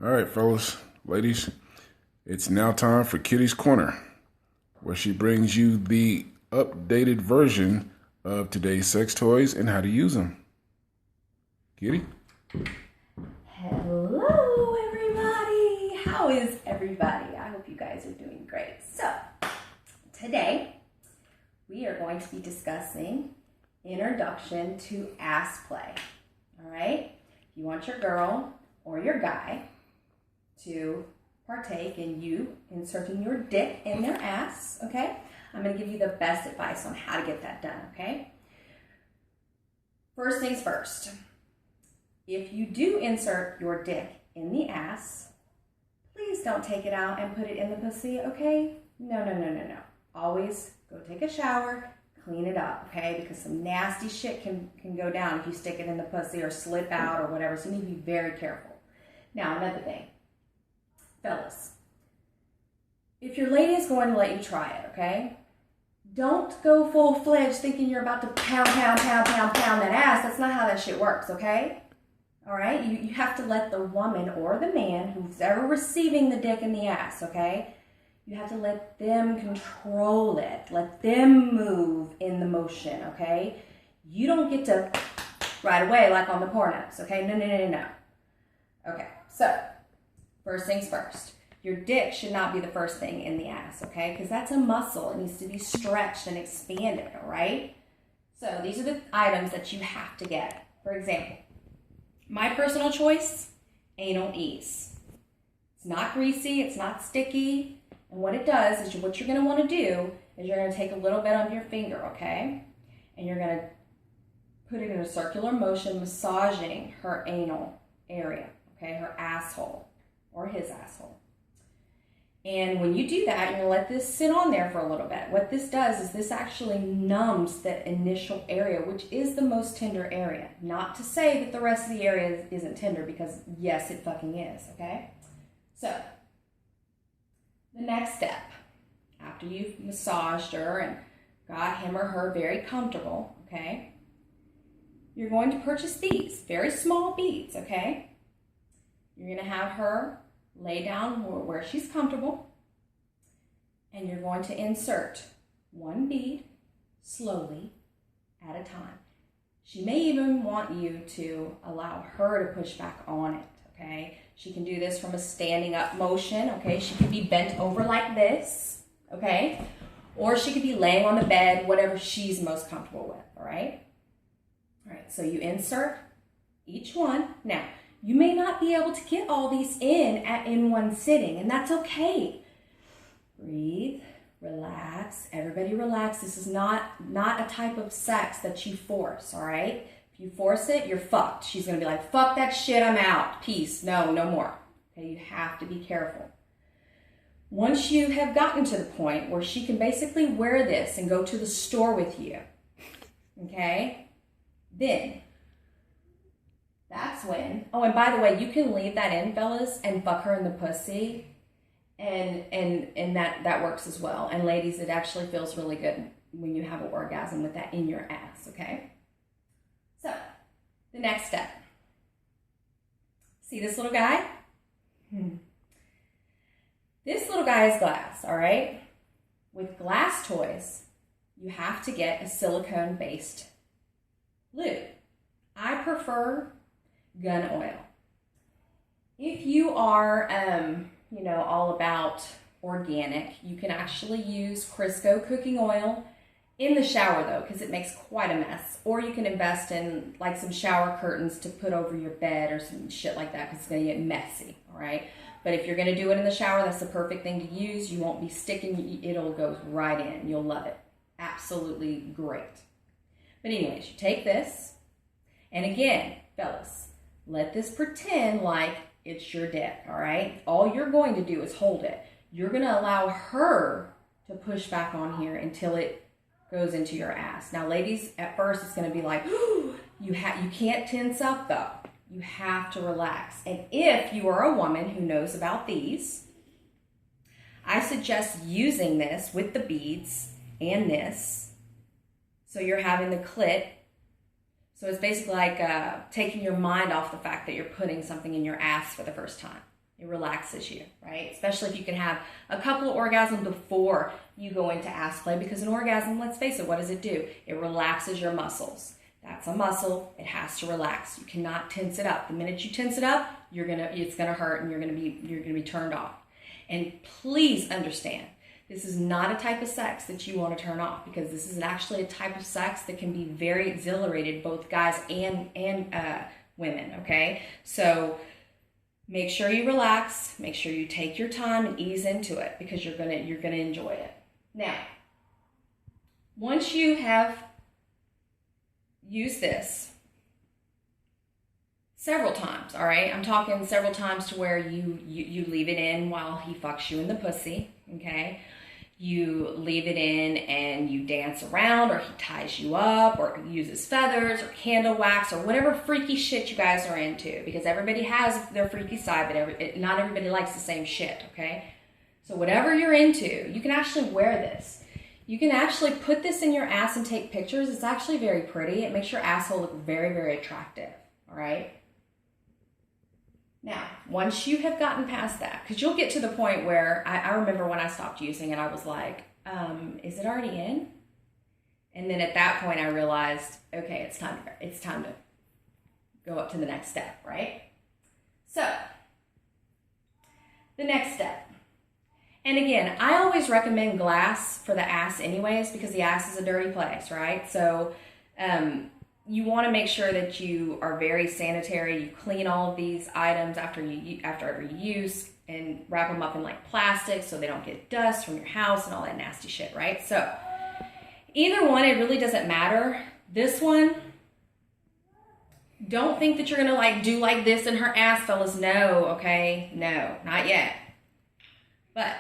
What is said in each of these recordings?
All right, fellas, ladies, it's now time for Kitty's Corner, where she brings you the updated version of today's sex toys and how to use them. Kitty? Hello, everybody. How is everybody? I hope you guys are doing great. So, today we are going to be discussing introduction to ass play. All right? If you want your girl or your guy to partake in you inserting your dick in their ass, okay? I'm going to give you the best advice on how to get that done, okay? First things first. If you do insert your dick in the ass, please don't take it out and put it in the pussy, okay? No. Always go take a shower, clean it up, okay? Because some nasty shit can go down if you stick it in the pussy or slip out or whatever, so you need to be very careful. Now, another thing. Fellas, if your lady is going to let you try it, okay? Don't go full-fledged thinking you're about to pound that ass. That's not how that shit works, okay? All right? You have to let the woman or the man who's ever receiving the dick in the ass, okay? You have to let them control it. Let them move in the motion, okay? You don't get to right away like on the pornos, okay? No. Okay, so first things first. Your dick should not be the first thing in the ass, okay? Because that's a muscle. It needs to be stretched and expanded, all right? So these are the items that you have to get. For example, my personal choice, anal ease. It's not greasy, it's not sticky. And what it does is what you're going to want to do is you're going to take a little bit of your finger, okay? And you're going to put it in a circular motion, massaging her anal area, okay? Her asshole or his asshole. And when you do that, you're going to let this sit on there for a little bit. What this does is this actually numbs that initial area, which is the most tender area. Not to say that the rest of the area isn't tender, because yes, it fucking is, okay? So, the next step, after you've massaged her and got him or her very comfortable, okay, you're going to purchase these, very small beads, okay? You're going to have her lay down where she's comfortable, and you're going to insert one bead slowly at a time. She may even want you to allow her to push back on it, okay? She can do this from a standing up motion, okay? She could be bent over like this, okay? Or she could be laying on the bed, whatever she's most comfortable with, all right? All right, so you insert each one. Now, you may not be able to get all these in one sitting, and that's okay. Breathe, relax, everybody relax. This is not a type of sex that you force, all right? If you force it, you're fucked. She's gonna be like, fuck that shit, I'm out. Peace, no more. Okay, you have to be careful. Once you have gotten to the point where she can basically wear this and go to the store with you, okay, then that's when, oh, and by the way, you can leave that in, fellas, and fuck her in the pussy, and that works as well. And ladies, it actually feels really good when you have an orgasm with that in your ass, okay? So, the next step. See this little guy? This little guy is glass, all right? With glass toys, you have to get a silicone-based lube. I prefer gun oil. If you are, all about organic, you can actually use Crisco cooking oil in the shower, though, because it makes quite a mess. Or you can invest in, like, some shower curtains to put over your bed or some shit like that, because it's going to get messy, all right? But if you're going to do it in the shower, that's the perfect thing to use. You won't be sticking. It'll go right in. You'll love it. Absolutely great. But anyways, you take this, and again, fellas, let this pretend like it's your dick, all right? All you're going to do is hold it. You're going to allow her to push back on here until it goes into your ass. Now, ladies, at first it's going to be like, you can't tense up, though. You have to relax. And if you are a woman who knows about these, I suggest using this with the beads and this. So you're having the clit. So it's basically like taking your mind off the fact that you're putting something in your ass for the first time. It relaxes you, right? Especially if you can have a couple of orgasms before you go into ass play, because an orgasm, let's face it, what does it do? It relaxes your muscles. That's a muscle. It has to relax. You cannot tense it up. The minute you tense it up, it's gonna hurt and you're gonna be turned off. And please understand, this is not a type of sex that you want to turn off, because this is actually a type of sex that can be very exhilarated, both guys and women. Okay, so make sure you relax. Make sure you take your time and ease into it, because you're gonna enjoy it. Now, once you have used this several times, all right? I'm talking several times to where you leave it in while he fucks you in the pussy, okay? You leave it in and you dance around, or he ties you up, or uses feathers or candle wax or whatever freaky shit you guys are into, because everybody has their freaky side, but not everybody likes the same shit, okay? So whatever you're into, you can actually wear this. You can actually put this in your ass and take pictures. It's actually very pretty. It makes your asshole look very, very attractive, all right? Now, once you have gotten past that, because you'll get to the point where, I remember when I stopped using it, I was like, is it already in? And then at that point I realized, okay, it's time to go up to the next step, right? So, the next step. And again, I always recommend glass for the ass anyways, because the ass is a dirty place, right? So, you want to make sure that you are very sanitary. You clean all of these items after every use, and wrap them up in like plastic so they don't get dust from your house and all that nasty shit, right? So either one, it really doesn't matter. This one, don't think that you're gonna like do like this in her ass, fellas. No, okay, no, not yet. But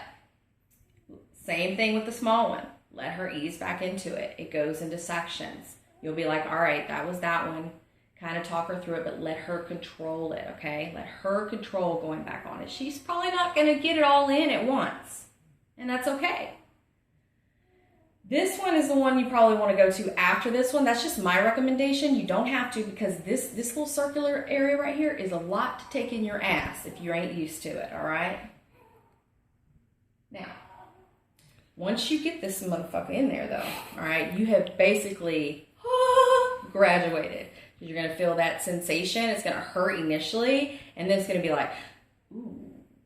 same thing with the small one. Let her ease back into it. It goes into sections. You'll be like, all right, that was that one. Kind of talk her through it, but let her control it, okay? Let her control going back on it. She's probably not going to get it all in at once, and that's okay. This one is the one you probably want to go to after this one. That's just my recommendation. You don't have to, because this little circular area right here is a lot to take in your ass if you ain't used to it, all right? Now, once you get this motherfucker in there, though, all right, you have basically graduated. You're going to feel that sensation. It's going to hurt initially, and then it's going to be like, ooh,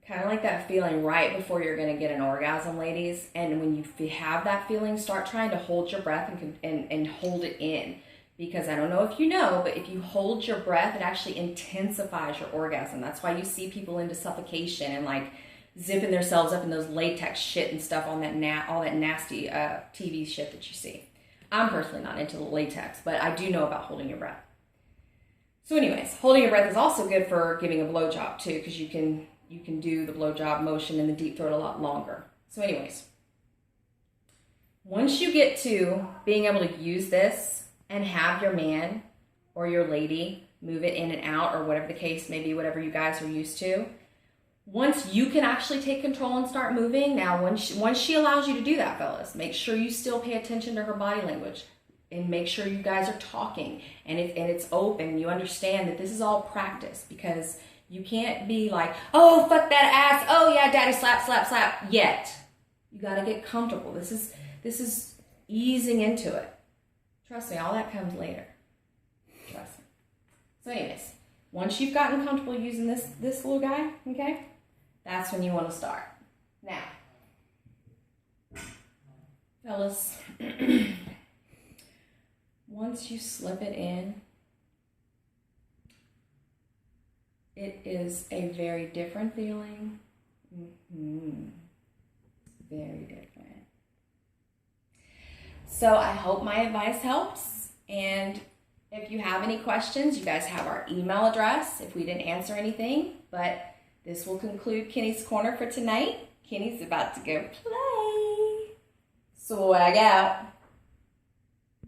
kind of like that feeling right before you're going to get an orgasm, ladies. And when you have that feeling, start trying to hold your breath and hold it in. Because I don't know if you know, but if you hold your breath, it actually intensifies your orgasm. That's why you see people into suffocation and like zipping themselves up in those latex shit and stuff on that all that nasty TV shit that you see. I'm personally not into the latex, but I do know about holding your breath. So anyways, holding your breath is also good for giving a blowjob too, because you can do the blowjob motion in the deep throat a lot longer. So anyways, once you get to being able to use this and have your man or your lady move it in and out, or whatever the case may be, whatever you guys are used to, once you can actually take control and start moving, now once she allows you to do that, fellas, make sure you still pay attention to her body language, and make sure you guys are talking and it's open. You understand that this is all practice, because you can't be like, oh, fuck that ass, oh yeah, daddy, slap, slap, slap, yet. You got to get comfortable. This is easing into it. Trust me, all that comes later. Trust me. So anyways, once you've gotten comfortable using this little guy, okay, that's when you want to start. Now, fellas, once you slip it in, it is a very different feeling. Very different. So I hope my advice helps. And if you have any questions, you guys have our email address if we didn't answer anything. But this will conclude Kenny's Corner for tonight. Kenny's about to go play. Swag out.